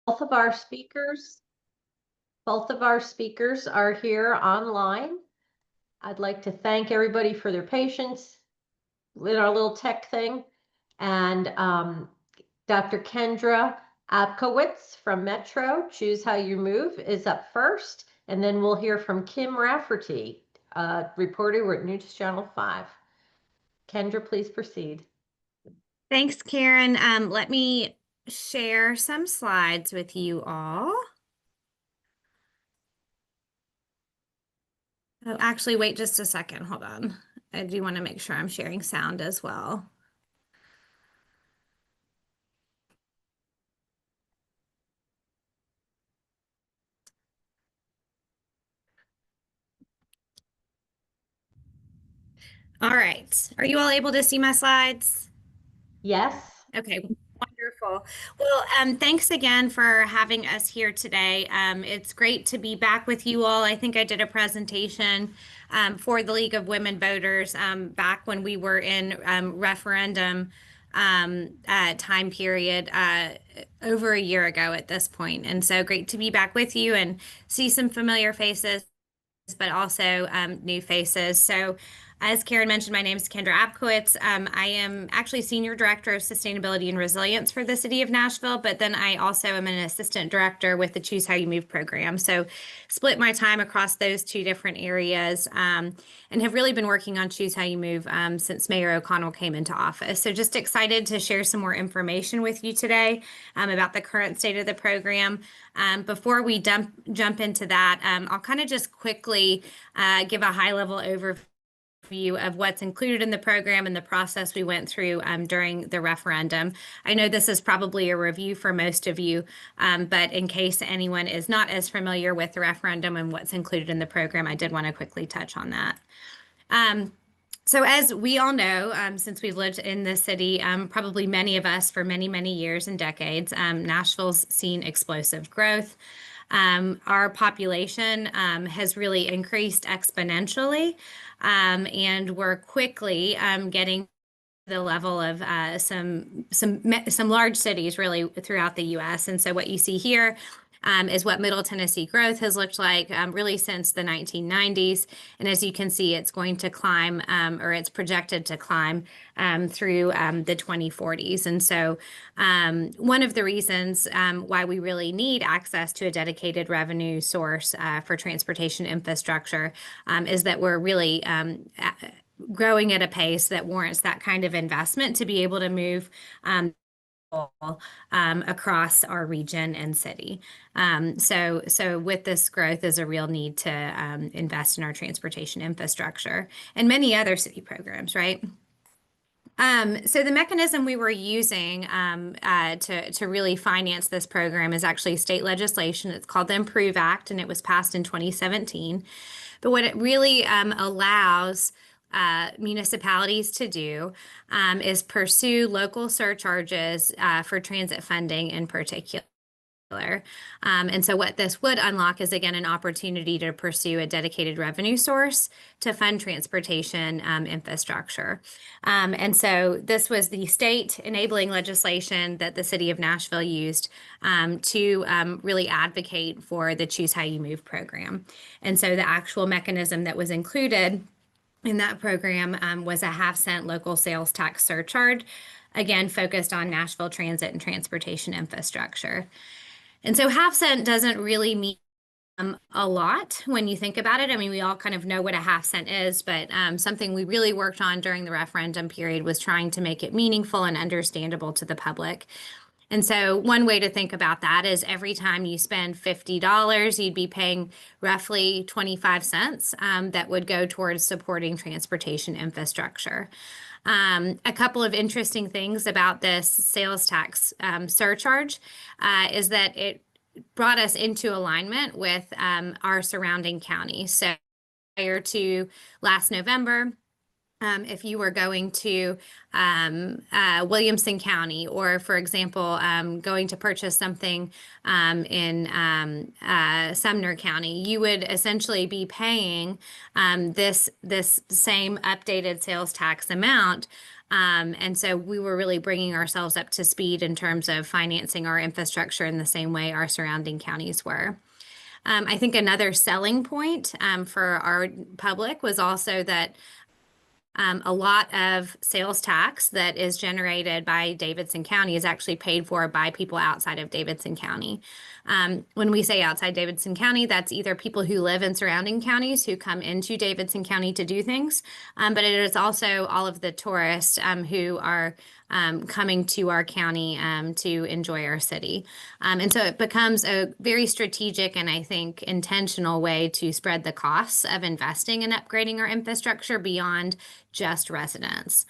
Both of our speakers are here online. I'd like to thank everybody for their patience with our little tech thing. And Dr. Kendra Abkowitz from Metro, Choose How You Move, is up first. And then we'll hear from Kim Rafferty, reporter at News Channel 5. Kendra, please proceed. Thanks, Karen. Let me share some slides with you all. Oh, actually, wait just a second. Hold on. I do want to make sure I'm sharing sound as well. All right. Are you all able to see my slides? Yes. Okay, wonderful. Well, thanks again for having us here today. It's great to be back with you all. I think I did a presentation for the League of Women Voters back when we were in referendum time period over a year ago at this point. And so great to be back with you and see some familiar faces, but also new faces. So as Karen mentioned, my name is Kendra Abkowitz. I am actually Senior Director of Sustainability and Resilience for the City of Nashville, but then I also am an Assistant Director with the Choose How You Move program. So split my time across those two different areas and have really been working on Choose How You Move since Mayor O'Connell came into office. So just excited to share some more information with you today about the current state of the program. Before we jump into that, I'll kind of just quickly give a high-level overview of what's included in the program and the process we went through during the referendum. I know this is probably a review for most of you, but in case anyone is not as familiar with the referendum and what's included in the program, I did want to quickly touch on that. So as we all know, since we've lived in the city, probably many of us for many, many years and decades, Nashville's seen explosive growth. Our population has really increased exponentially, and we're quickly getting the level of some large cities really throughout the U.S. And so what you see here is what Middle Tennessee growth has looked like really since the 1990s. And as you can see, it's going to climb, or it's projected to climb through the 2040s. And so one of the reasons why we really need access to a dedicated revenue source for transportation infrastructure is that we're really growing at a pace that warrants that kind of investment to be able to move across our region and city. So with this growth is a real need to invest in our transportation infrastructure and many other city programs, right? So the mechanism we were using to really finance this program is actually state legislation. It's called the Improve Act, and it was passed in 2017. But what it really allows municipalities to do is pursue local surcharges for transit funding in particular. And so what this would unlock is, again, an opportunity to pursue a dedicated revenue source to fund transportation infrastructure. And so this was the state enabling legislation that the city of Nashville used to really advocate for the Choose How You Move program. And so the actual mechanism that was included in that program was a half-cent local sales tax surcharge, again, focused on Nashville transit and transportation infrastructure. And so half cent doesn't really mean a lot when you think about it. I mean, we all kind of know what a half cent is, but something we really worked on during the referendum period was trying to make it meaningful and understandable to the public. And so one way to think about that is every time you spend $50, you'd be paying roughly 25 cents that would go towards supporting transportation infrastructure. A couple of interesting things about this sales tax surcharge is that it brought us into alignment with our surrounding counties. So prior to last November, if you were going to Williamson County, or for example, going to purchase something in Sumner County, you would essentially be paying this same updated sales tax amount And so we were really bringing ourselves up to speed in terms of financing our infrastructure in the same way our surrounding counties were. I think another selling point for our public was also that a lot of sales tax that is generated by Davidson County is actually paid for by people outside of Davidson County. When we say outside Davidson County, that's either people who live in surrounding counties who come into Davidson County to do things, but it is also all of the tourists who are coming to our county to enjoy our city. And so it becomes a very strategic and I think intentional way to spread the costs of investing and upgrading our infrastructure beyond just residents.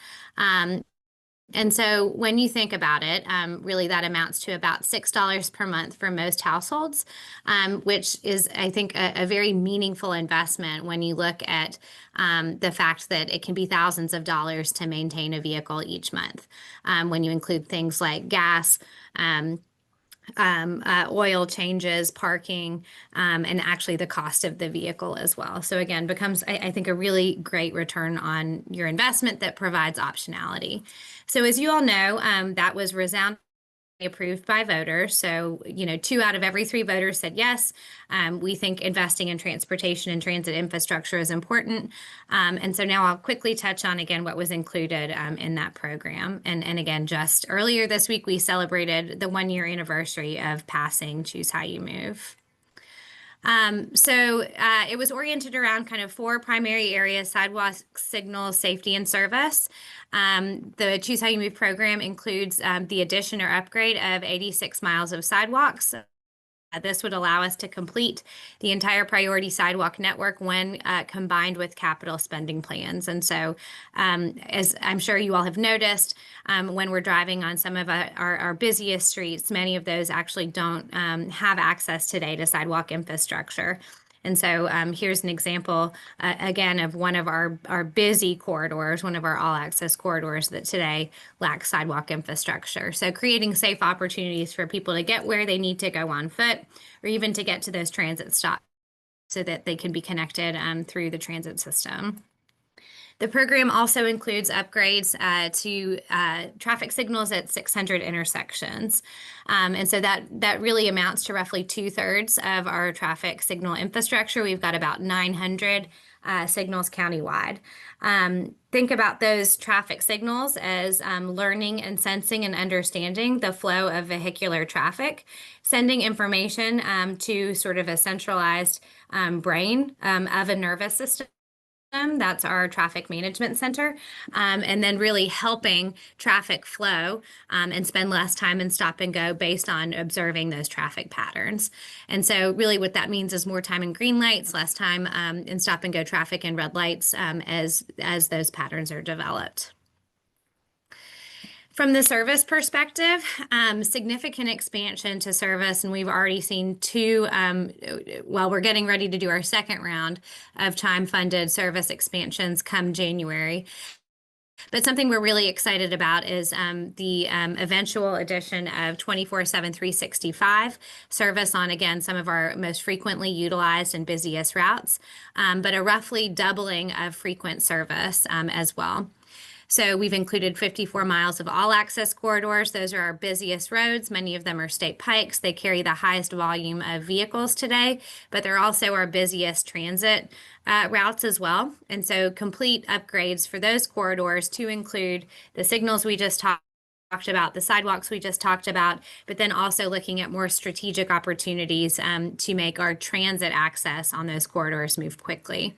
And so when you think about it, really that amounts to about $6 per month for most households, which is, I think, a very meaningful investment when you look at the fact that it can be thousands of dollars to maintain a vehicle each month. When you include things like gas, oil changes, parking, and actually the cost of the vehicle as well. So again, becomes, I think, a really great return on your investment that provides optionality. So as you all know, that was resoundingly approved by voters. So, 2 out of every 3 voters said yes. We think investing in transportation and transit infrastructure is important. And so now I'll quickly touch on again what was included in that program. And again, just earlier this week, we celebrated the 1-year anniversary of passing Choose How You Move. So it was oriented around kind of 4 primary areas: sidewalks, signals, safety, and service. The Choose How You Move program includes the addition or upgrade of 86 miles of sidewalks. This would allow us to complete the entire priority sidewalk network when combined with capital spending plans. And so, as I'm sure you all have noticed, when we're driving on some of our busiest streets, many of those actually don't have access today to sidewalk infrastructure. And so here's an example, again, of one of our busy corridors, one of our all-access corridors that today lacks sidewalk infrastructure. So creating safe opportunities for people to get where they need to go on foot, or even to get to those transit stops so that they can be connected through the transit system. The program also includes upgrades to traffic signals at 600 intersections. And so that really amounts to roughly 2/3 of our traffic signal infrastructure. We've got about 900 signals countywide. Think about those traffic signals as learning and sensing and understanding the flow of vehicular traffic, sending information to sort of a centralized brain of a nervous system. That's our traffic management center, and then really helping traffic flow and spend less time in stop and go based on observing those traffic patterns. And so really what that means is more time in green lights, less time in stop and go traffic and red lights as those patterns are developed. From the service perspective, significant expansion to service, and we've already seen 2, we're getting ready to do our second round of time-funded service expansions come January. But something we're really excited about is the eventual addition of 24/7, 365 service on, again, some of our most frequently utilized and busiest routes, but a roughly doubling of frequent service as well. So we've included 54 miles of all-access corridors. Those are our busiest roads. Many of them are state pikes. They carry the highest volume of vehicles today, but they're also our busiest transit routes as well. And so complete upgrades for those corridors to include the signals we just talked about, the sidewalks we just talked about, but then also looking at more strategic opportunities to make our transit access on those corridors move quickly.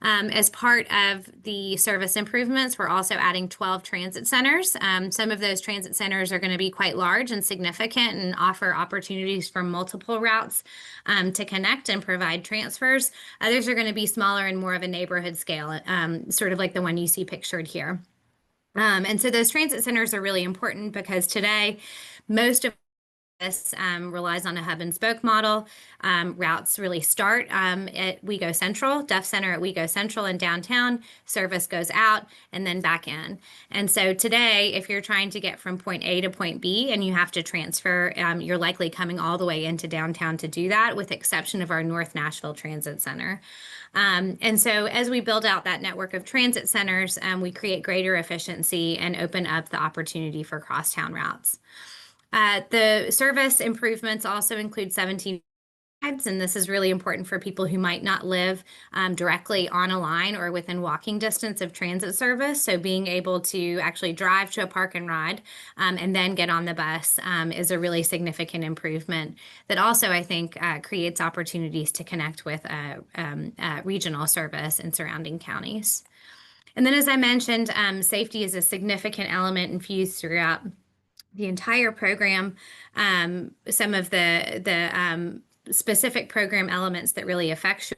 As part of the service improvements, we're also adding 12 transit centers. Some of those transit centers are going to be quite large and significant and offer opportunities for multiple routes to connect and provide transfers. Others are going to be smaller and more of a neighborhood scale, sort of like the one you see pictured here. And so those transit centers are really important because today, most of relies on a hub and spoke model. Routes really start at WeGo Central, Duff Center at WeGo Central in downtown. Service goes out and then back in. And so today, if you're trying to get from point A to point B and you have to transfer, you're likely coming all the way into downtown to do that, with exception of our North Nashville Transit Center. And so as we build out that network of transit centers, we create greater efficiency and open up the opportunity for crosstown routes. The service improvements also include 17 rides, and this is really important for people who might not live directly on a line or within walking distance of transit service. So being able to actually drive to a park and ride and then get on the bus is a really significant improvement that also, I think, creates opportunities to connect with regional service in surrounding counties. And then, as I mentioned, safety is a significant element infused throughout the entire program. Some of the specific program elements that really affect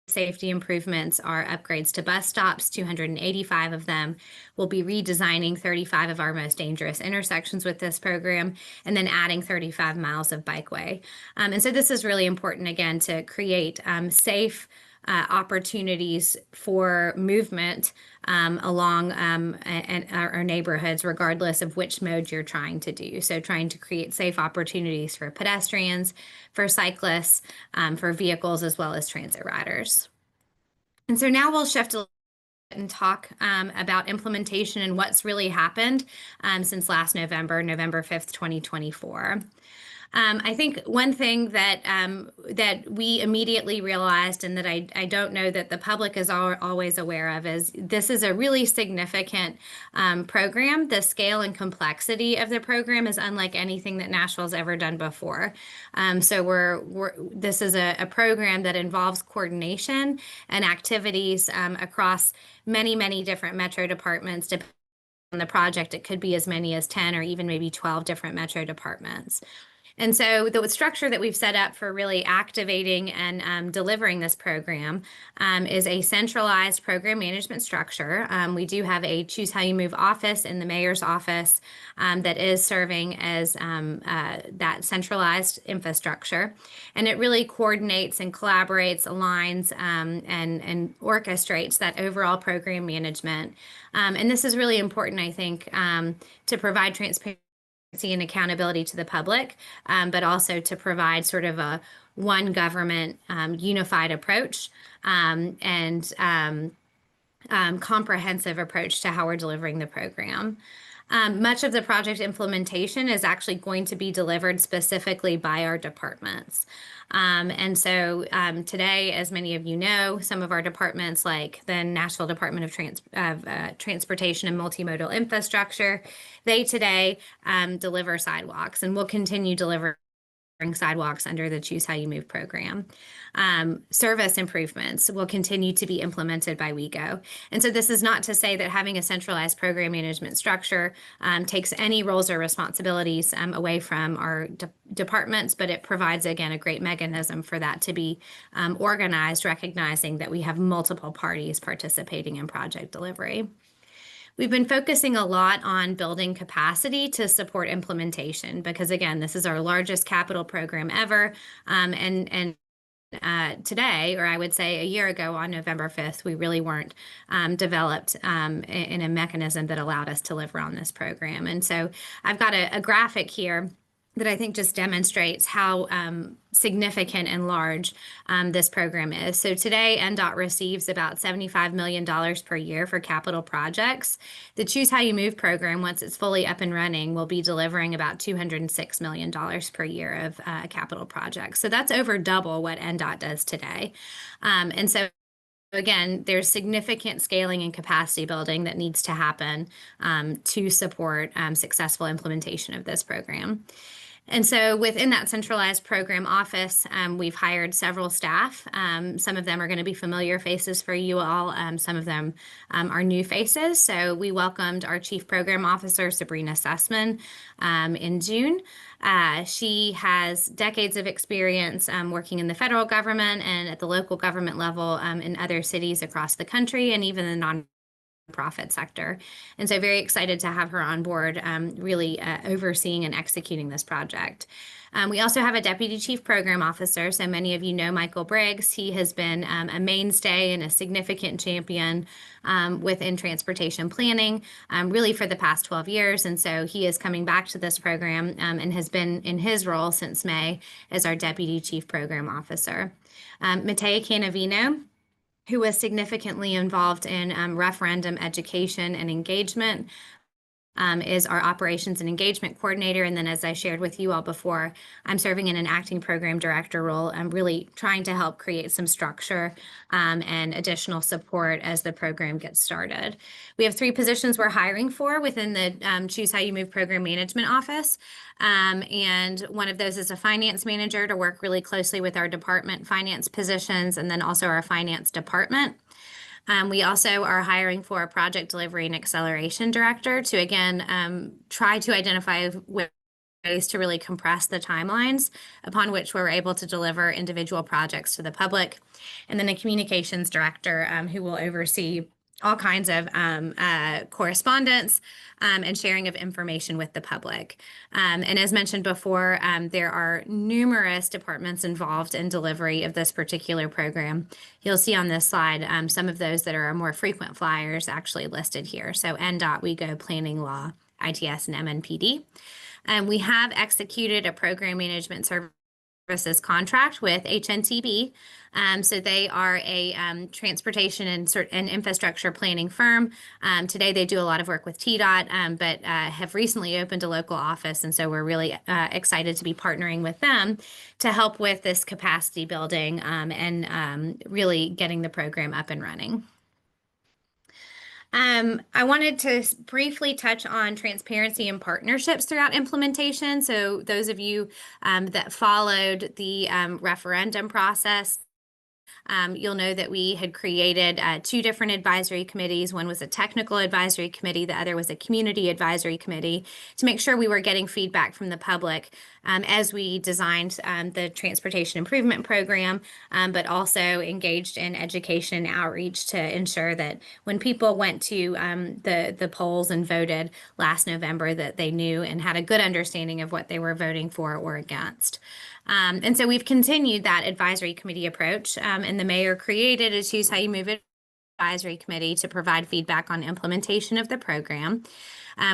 safety improvements are upgrades to bus stops, 285 of them. We'll be redesigning 35 of our most dangerous intersections with this program, and then adding 35 miles of bikeway. And so this is really important, again, to create safe opportunities for movement along our neighborhoods, regardless of which mode you're trying to do. So trying to create safe opportunities for pedestrians, for cyclists, for vehicles, as well as transit riders. And so now we'll shift a little bit and talk about implementation and what's really happened since last November, November 5th, 2024. I think one thing that that we immediately realized, and that I don't know that the public is always aware of, is this is a really significant program. The scale and complexity of the program is unlike anything that Nashville's ever done before. So this is a program that involves coordination and activities across many different metro departments. Depending on the project, it could be as many as 10 or even maybe 12 different metro departments. And so the structure that we've set up for really activating and delivering this program is a centralized program management structure. We do have a Choose How You Move office in the mayor's office that is serving as that centralized infrastructure. And it really coordinates and collaborates, aligns, and orchestrates that overall program management. And this is really important, I think, to provide transparency and accountability to the public, but also to provide sort of a one government unified approach and comprehensive approach to how we're delivering the program. Much of the project implementation is actually going to be delivered specifically by our departments. And so today, as many of you know, some of our departments, like the Nashville Department of Transportation and Multimodal Infrastructure, they today deliver sidewalks, and will continue delivering sidewalks under the Choose How You Move program. Service improvements will continue to be implemented by WeGo. And so this is not to say that having a centralized program management structure takes any roles or responsibilities away from our departments, but it provides, again, a great mechanism for that to be organized, recognizing that we have multiple parties participating in project delivery. We've been focusing a lot on building capacity to support implementation because, again, this is our largest capital program ever. And today, or I would say a year ago on November 5th, we really weren't developed in a mechanism that allowed us to deliver on this program. And so I've got a graphic here that I think just demonstrates how significant and large this program is. So today, NDOT receives about $75 million per year for capital projects. The Choose How You Move program, once it's fully up and running, will be delivering about $206 million per year of capital projects. So that's over double what NDOT does today. And so again, there's significant scaling and capacity building that needs to happen to support successful implementation of this program. And so within that centralized program office, we've hired several staff. Some of them are going to be familiar faces for you all. Some of them are new faces. So we welcomed our Chief Program Officer, Sabrina Sussman, in June. She has decades of experience working in the federal government and at the local government level in other cities across the country, and even the nonprofit sector. And so very excited to have her on board, really overseeing and executing this project. We also have a Deputy Chief Program Officer. So many of you know Michael Briggs. He has been a mainstay and a significant champion within transportation planning, really for the past 12 years. And so he is coming back to this program and has been in his role since May as our Deputy Chief Program Officer. Matea Canavino, who was significantly involved in referendum education and engagement, is our operations and engagement coordinator. And then, as I shared with you all before, I'm serving in an acting program director role. I'm really trying to help create some structure and additional support as the program gets started. We have 3 positions we're hiring for within the Choose How You Move program management office. And one of those is a finance manager to work really closely with our department finance positions, and then also our finance department. We also are hiring for a project delivery and acceleration director to, again, try to identify ways to really compress the timelines upon which we're able to deliver individual projects to the public. And then a communications director who will oversee all kinds of correspondence and sharing of information with the public. And as mentioned before, there are numerous departments involved in delivery of this particular program. You'll see on this slide some of those that are more frequent flyers actually listed here. So NDOT, WeGo, Planning Law, ITS, and MNPD. We have executed a program management services contract with HNTB. So they are a transportation and infrastructure planning firm. Today they do a lot of work with TDOT, but have recently opened a local office. And so we're really excited to be partnering with them to help with this capacity building and really getting the program up and running. I wanted to briefly touch on transparency and partnerships throughout implementation. So those of you that followed the referendum process, you'll know that we had created 2 different advisory committees. One was a technical advisory committee, the other was a community advisory committee, to make sure we were getting feedback from the public as we designed the transportation improvement program, but also engaged in education and outreach to ensure that when people went to the polls and voted last November, that they knew and had a good understanding of what they were voting for or against. And so we've continued that advisory committee approach, and the mayor created a Choose How You Move advisory committee to provide feedback on implementation of the program.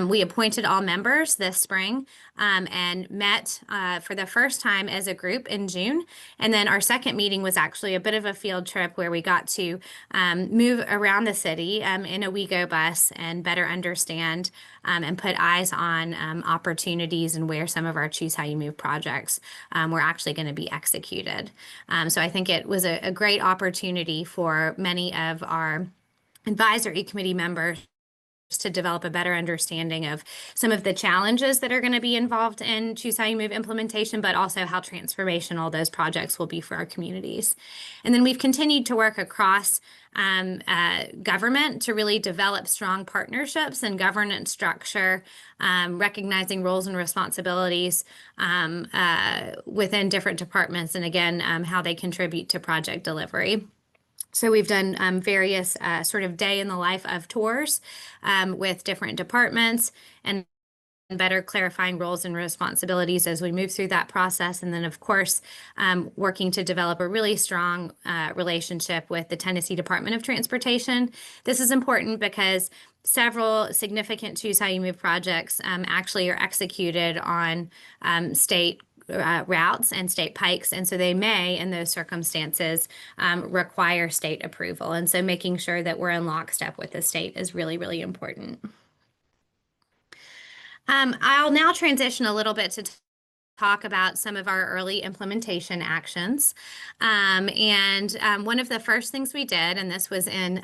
We appointed all members this spring and met for the first time as a group in June. And then our second meeting was actually a bit of a field trip where we got to move around the city in a WeGo bus and better understand and put eyes on opportunities and where some of our Choose How You Move projects were actually going to be executed. So I think it was a great opportunity for many of our advisory committee members to develop a better understanding of some of the challenges that are going to be involved in Choose How You Move implementation, but also how transformational those projects will be for our communities. And then we've continued to work across government to really develop strong partnerships and governance structure, recognizing roles and responsibilities within different departments, and again, how they contribute to project delivery. So we've done various sort of day in the life of tours with different departments and better clarifying roles and responsibilities as we move through that process. And then, of course, working to develop a really strong relationship with the Tennessee Department of Transportation. This is important because several significant Choose How You Move projects actually are executed on state routes and state pikes. And so they may, in those circumstances, require state approval. And so making sure that we're in lockstep with the state is really, really important. I'll now transition a little bit to talk about some of our early implementation actions. One of the first things we did, and this was in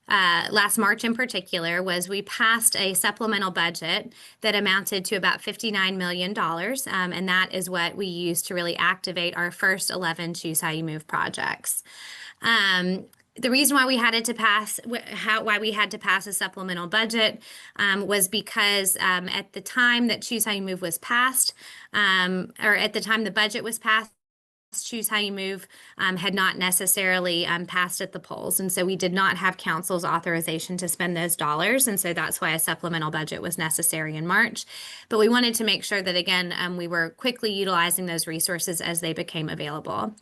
last March in particular, was we passed a supplemental budget that amounted to about $59 million. And that is what we used to really activate our first 11 Choose How You Move projects. The reason why we had to pass a supplemental budget was because at the time that Choose How You Move was passed, or at the time the budget was passed, Choose How You Move had not necessarily passed at the polls. And so we did not have council's authorization to spend those dollars. And so that's why a supplemental budget was necessary in March. But we wanted to make sure that, again, we were quickly utilizing those resources as they became available.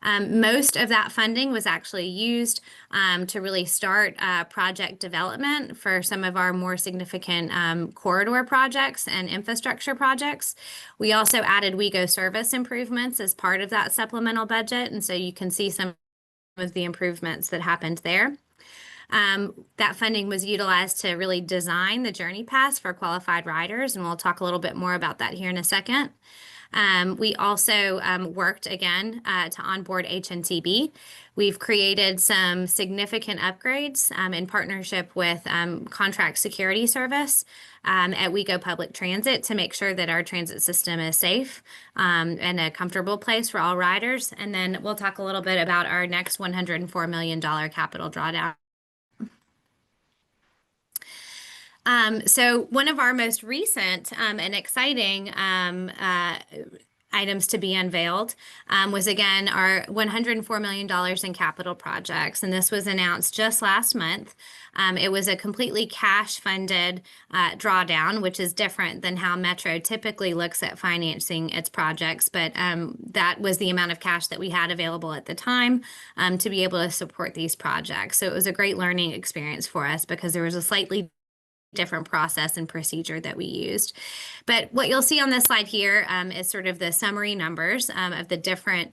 Most of that funding was actually used to really start project development for some of our more significant corridor projects and infrastructure projects. We also added WeGo service improvements as part of that supplemental budget, and so you can see some of the improvements that happened there. That funding was utilized to really design the journey pass for qualified riders, and we'll talk a little bit more about that here in a second. We also worked again to onboard HNTB. We've created some significant upgrades in partnership with Contract Security Service at WeGo Public Transit to make sure that our transit system is safe and a comfortable place for all riders. And then we'll talk a little bit about our next $104 million capital drawdown. So one of our most recent and exciting items to be unveiled was, again, our $104 million in capital projects. And this was announced just last month. It was a completely cash-funded drawdown, which is different than how Metro typically looks at financing its projects. But that was the amount of cash that we had available at the time to be able to support these projects. So it was a great learning experience for us because there was a slightly different process and procedure that we used. But what you'll see on this slide here is sort of the summary numbers of the different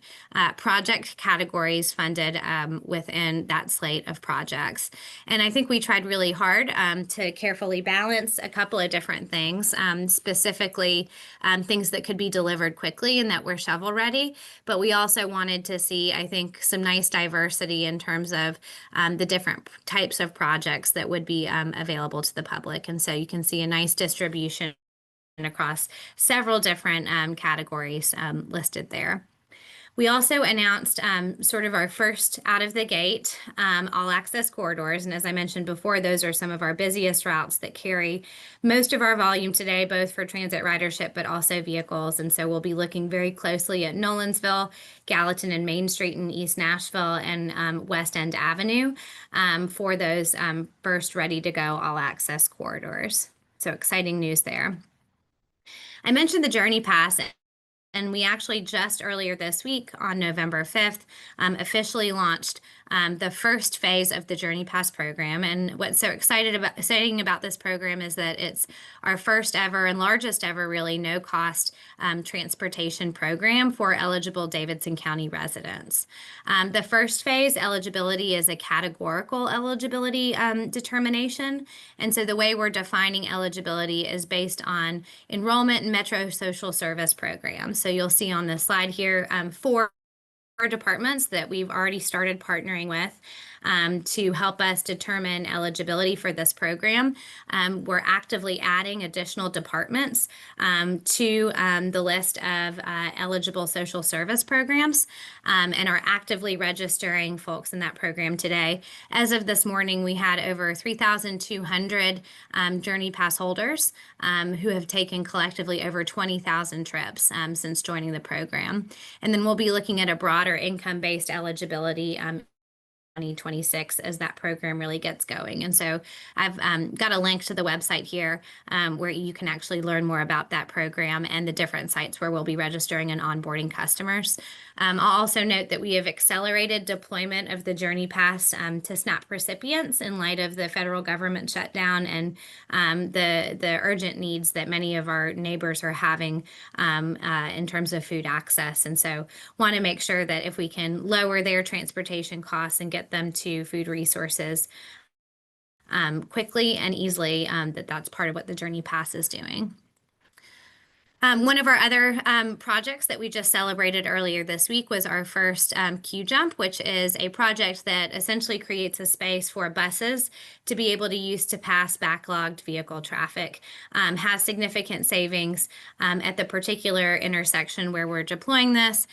project categories funded within that slate of projects. And I think we tried really hard to carefully balance a couple of different things, specifically things that could be delivered quickly and that were shovel ready. But we also wanted to see, I think, some nice diversity in terms of the different types of projects that would be available to the public. And so you can see a nice distribution across several different categories listed there. We also announced sort of our first out of the gate all access corridors. And as I mentioned before, those are some of our busiest routes that carry most of our volume today, both for transit ridership, but also vehicles. And so we'll be looking very closely at Nolensville, Gallatin and Main Street in East Nashville, and West End Avenue for those first ready to go all access corridors. So exciting news there. I mentioned the Journey Pass. And we actually just earlier this week on November 5th officially launched the first phase of the Journey Pass program. And what's so exciting about this program is that it's our first ever and largest ever really no cost transportation program for eligible Davidson County residents. The first phase eligibility is a categorical eligibility determination. And so the way we're defining eligibility is based on enrollment in Metro Social Service programs. So you'll see on this slide here, 4 departments that we've already started partnering with to help us determine eligibility for this program. We're actively adding additional departments to the list of eligible social service programs and are actively registering folks in that program today. As of this morning, we had over 3,200 Journey Pass holders who have taken collectively over 20,000 trips since joining the program. And then we'll be looking at a broader income-based eligibility 2026 as that program really gets going. And so I've got a link to the website here where you can actually learn more about that program and the different sites where we'll be registering and onboarding customers. I'll also note that we have accelerated deployment of the Journey Pass to SNAP recipients in light of the federal government shutdown and the urgent needs that many of our neighbors are having in terms of food access. And so want to make sure that if we can lower their transportation costs and get them to food resources quickly and easily, that's part of what the Journey Pass is doing. One of our other projects that we just celebrated earlier this week was our first Q Jump, which is a project that essentially creates a space for buses to be able to use to pass backlogged vehicle traffic. Has significant savings at the particular intersection where we're deploying this.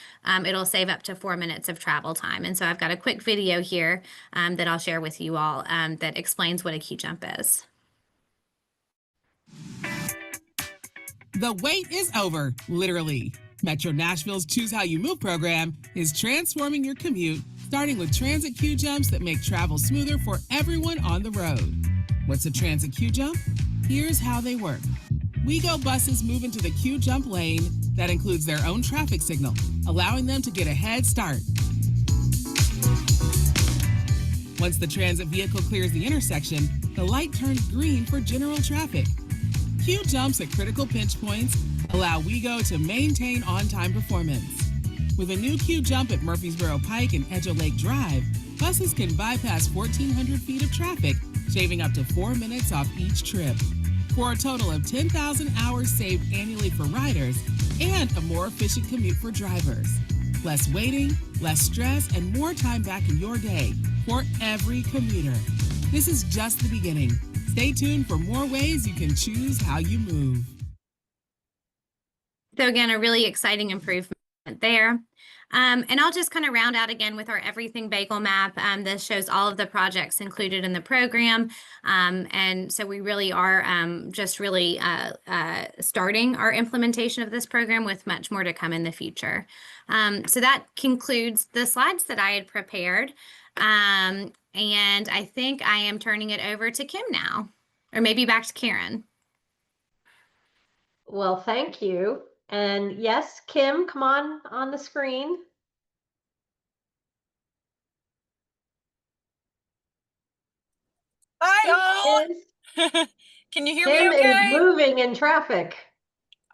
It'll save up to 4 minutes of travel time. And so I've got a quick video here that I'll share with you all that explains what a Q Jump is. The wait is over, literally. Metro Nashville's Choose How You Move program is transforming your commute, starting with transit queue jumps that make travel smoother for everyone on the road. What's a transit queue jump? Here's how they work. WeGo buses move into the queue jump lane that includes their own traffic signal, allowing them to get a head start. Once the transit vehicle clears the intersection, the light turns green for general traffic. Queue jumps at critical pinch points allow WeGo to maintain on-time performance. With a new queue jump at Murfreesboro Pike and Edgeo Lake Drive, buses can bypass 1,400 feet of traffic, shaving up to 4 minutes off each trip. For a total of 10,000 hours saved annually for riders and a more efficient commute for drivers. Less waiting, less stress, and more time back in your day for every commuter. This is just the beginning. Stay tuned for more ways you can choose how you move. So again, a really exciting improvement there. And I'll just kind of round out again with our Everything Bagel map. This shows all of the projects included in the program. And so we really are just really starting our implementation of this program with much more to come in the future. So that concludes the slides that I had prepared. And I think I am turning it over to Kim now, or maybe back to Karen. Well, thank you. And yes, Kim, come on the screen. Hi all. Can you hear me Kim okay? is moving in traffic.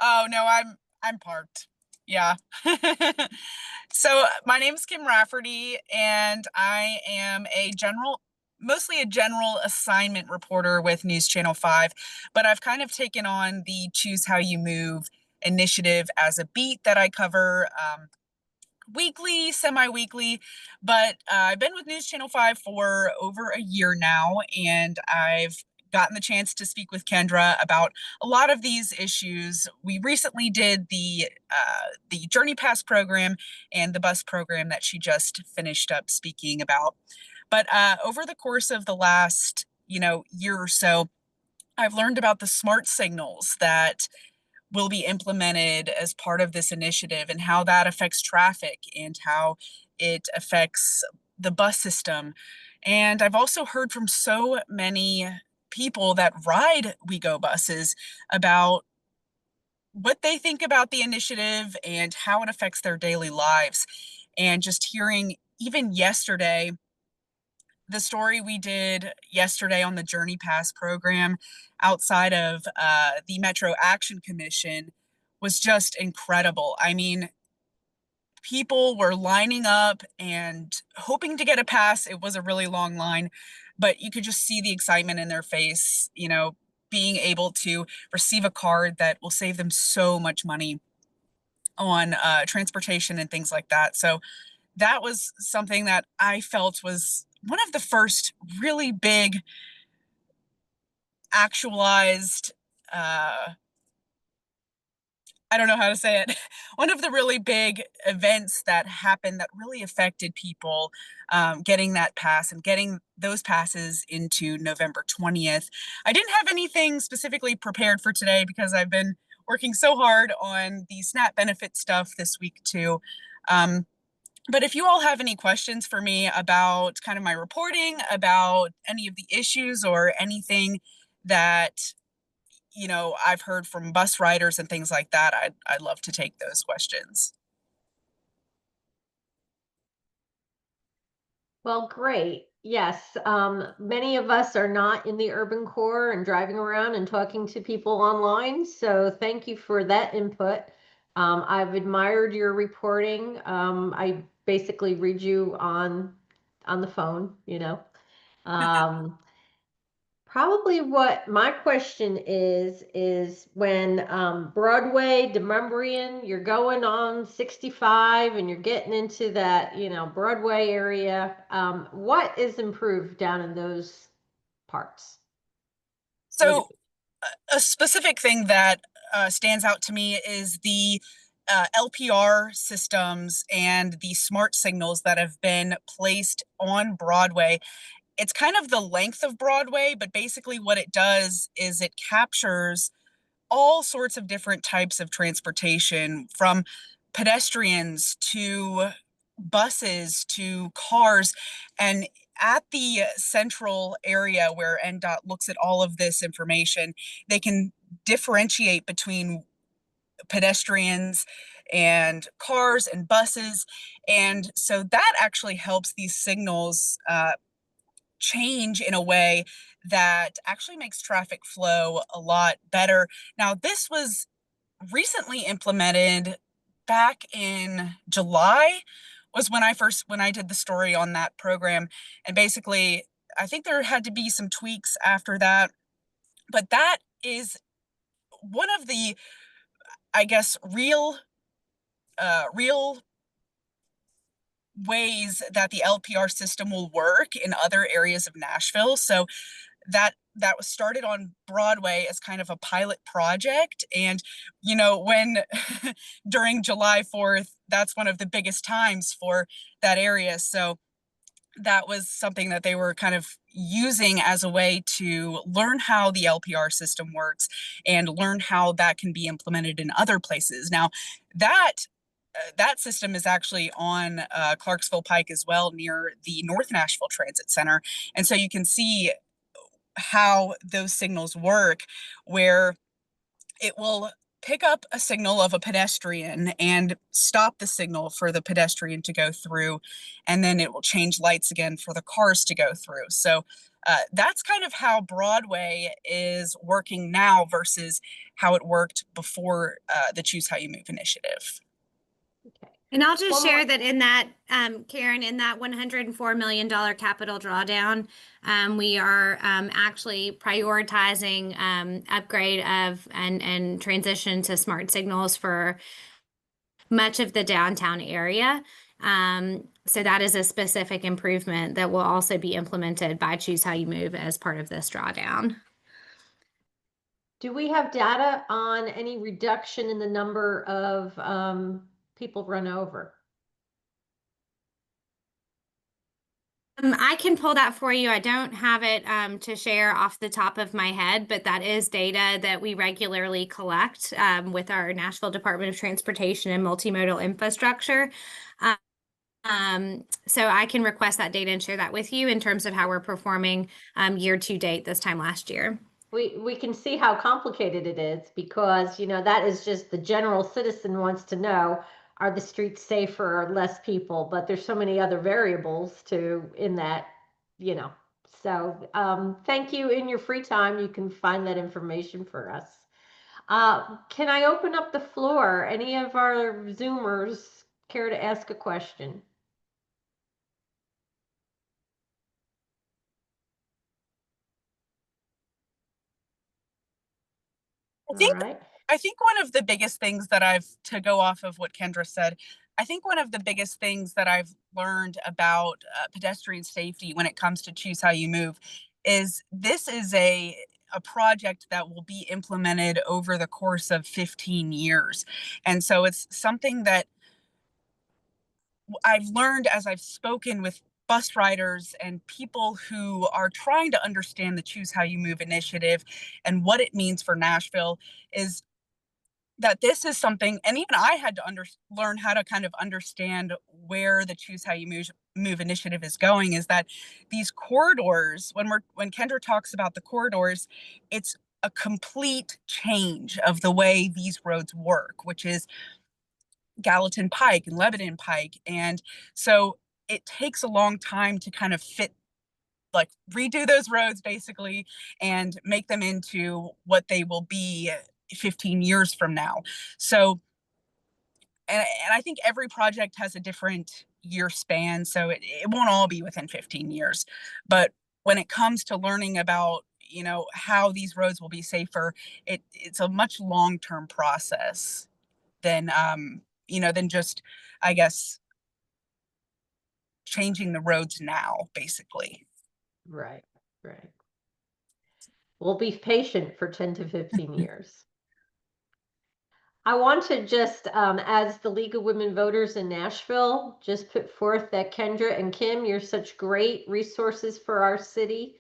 Oh no, I'm parked. Yeah. So my name is Kim Rafferty, and I am mostly a general assignment reporter with News Channel 5, but I've kind of taken on the Choose How You Move initiative as a beat that I cover weekly, semi-weekly, but I've been with News Channel 5 for over a year now, and I've gotten the chance to speak with Kendra about a lot of these issues. We recently did the Journey Pass program and the bus program that she just finished up speaking about. But over the course of the last, year or so, I've learned about the smart signals that will be implemented as part of this initiative and how that affects traffic and how it affects the bus system. And I've also heard from so many people that ride WeGo buses about what they think about the initiative and how it affects their daily lives. And just hearing even yesterday, the story we did yesterday on the Journey Pass program outside of the Metro Action Commission was just incredible. I mean, people were lining up and hoping to get a pass. It was a really long line, but you could just see the excitement in their face, being able to receive a card that will save them so much money on transportation and things like that. So that was something that I felt was one of the first really big actualized, I don't know how to say it, one of the really big events that happened that really affected people getting that pass and getting those passes into November 20th. I didn't have anything specifically prepared for today because I've been working so hard on the SNAP benefit stuff this week too. But if you all have any questions for me about kind of my reporting, about any of the issues or anything that I've heard from bus riders and things like that, I'd love to take those questions. Well, great. Yes, many of us are not in the urban core and driving around and talking to people online. So thank you for that input. I've admired your reporting. I basically read you on the phone, Probably what my question is when Broadway, Demumbrian, you're going on 65 and you're getting into that, Broadway area. What is improved down in those parts? So a specific thing that stands out to me is the LPR systems and the smart signals that have been placed on Broadway. It's kind of the length of Broadway, but basically what it does is it captures all sorts of different types of transportation, from pedestrians to buses to cars. And at the central area where NDOT looks at all of this information, they can differentiate between pedestrians and cars and buses. And so that actually helps these signals change in a way that actually makes traffic flow a lot better. Now, this was recently implemented back in July was when I did the story on that program. And basically, I think there had to be some tweaks after that. But that is one of the, I guess, real ways that the LPR system will work in other areas of Nashville. So that was started on Broadway as kind of a pilot project. And, you know, when during July 4th, that's one of the biggest times for that area. So that was something that they were kind of using as a way to learn how the LPR system works and learn how that can be implemented in other places. Now, that system is actually on Clarksville Pike as well, near the North Nashville Transit Center. And so you can see how those signals work, where it will pick up a signal of a pedestrian and stop the signal for the pedestrian to go through, and then it will change lights again for the cars to go through. So that's kind of how Broadway is working now versus how it worked before the Choose How You Move initiative. Okay. And I'll just One share more- that in that, Karen, in that $104 million capital drawdown, we are actually prioritizing upgrade of and transition to smart signals for much of the downtown area. So that is a specific improvement that will also be implemented by Choose How You Move as part of this drawdown. Do we have data on any reduction in the number of people run over? I can pull that for you. I don't have it to share off the top of my head, but that is data that we regularly collect with our Nashville Department of Transportation and Multimodal Infrastructure. So I can request that data and share that with you in terms of how we're performing year to date this time last year. We can see how complicated it is, because, you know, that is just the general citizen wants to know, are the streets safer or less people? But there's so many other variables in that, you know. So thank you. In your free time, you can find that information for us. Can I open up the floor? Any of our Zoomers care to ask a question? I think one of the biggest things that to go off of what Kendra said, I think one of the biggest things that I've learned about pedestrian safety when it comes to Choose How You Move is this is a project that will be implemented over the course of 15 years. And so it's something that I've learned as I've spoken with bus riders and people who are trying to understand the Choose How You Move initiative and what it means for Nashville, is that this is something, and even I had to learn how to kind of understand where the Choose How You Move initiative is going, is that these corridors, when Kendra talks about the corridors, it's a complete change of the way these roads work, which is Gallatin Pike and Lebanon Pike. And so it takes a long time to kind of redo those roads basically and make them into what they will be 15 years from now. So, and I think every project has a different year span, so it won't all be within 15 years. But when it comes to learning about, you know, how these roads will be safer, it's a much long-term process than, than just, I guess, changing the roads now, basically. Right. We'll be patient for 10 to 15 years. I want to just, as the League of Women Voters in Nashville, just put forth that Kendra and Kim, you're such great resources for our city.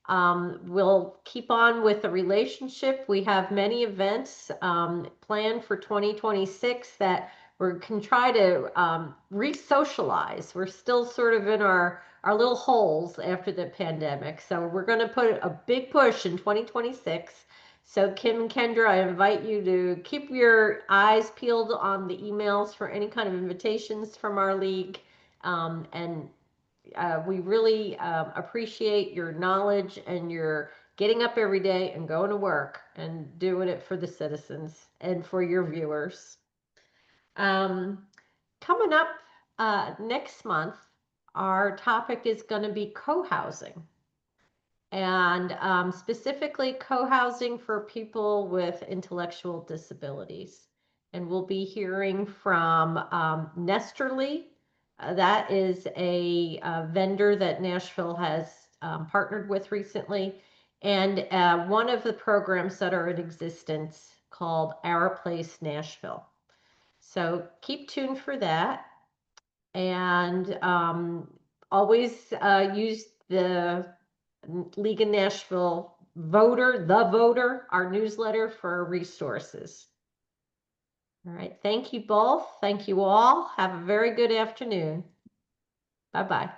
We'll keep on with the relationship. We have many events planned for 2026 that we can try to re-socialize. We're still sort of in our little holes after the pandemic. So we're going to put a big push in 2026. So Kim and Kendra, I invite you to keep your eyes peeled on the emails for any kind of invitations from our league. And we really appreciate your knowledge and your getting up every day and going to work and doing it for the citizens and for your viewers. Coming up next month, our topic is going to be co-housing, and specifically co-housing for people with intellectual disabilities. And we'll be hearing from Nesterly. That is a vendor that Nashville has partnered with recently, and one of the programs that are in existence called Our Place Nashville. So keep tuned for that, and always use the League of Nashville The Voter, our newsletter for resources. All right. Thank you both. Thank you all. Have a very good afternoon. Bye-bye.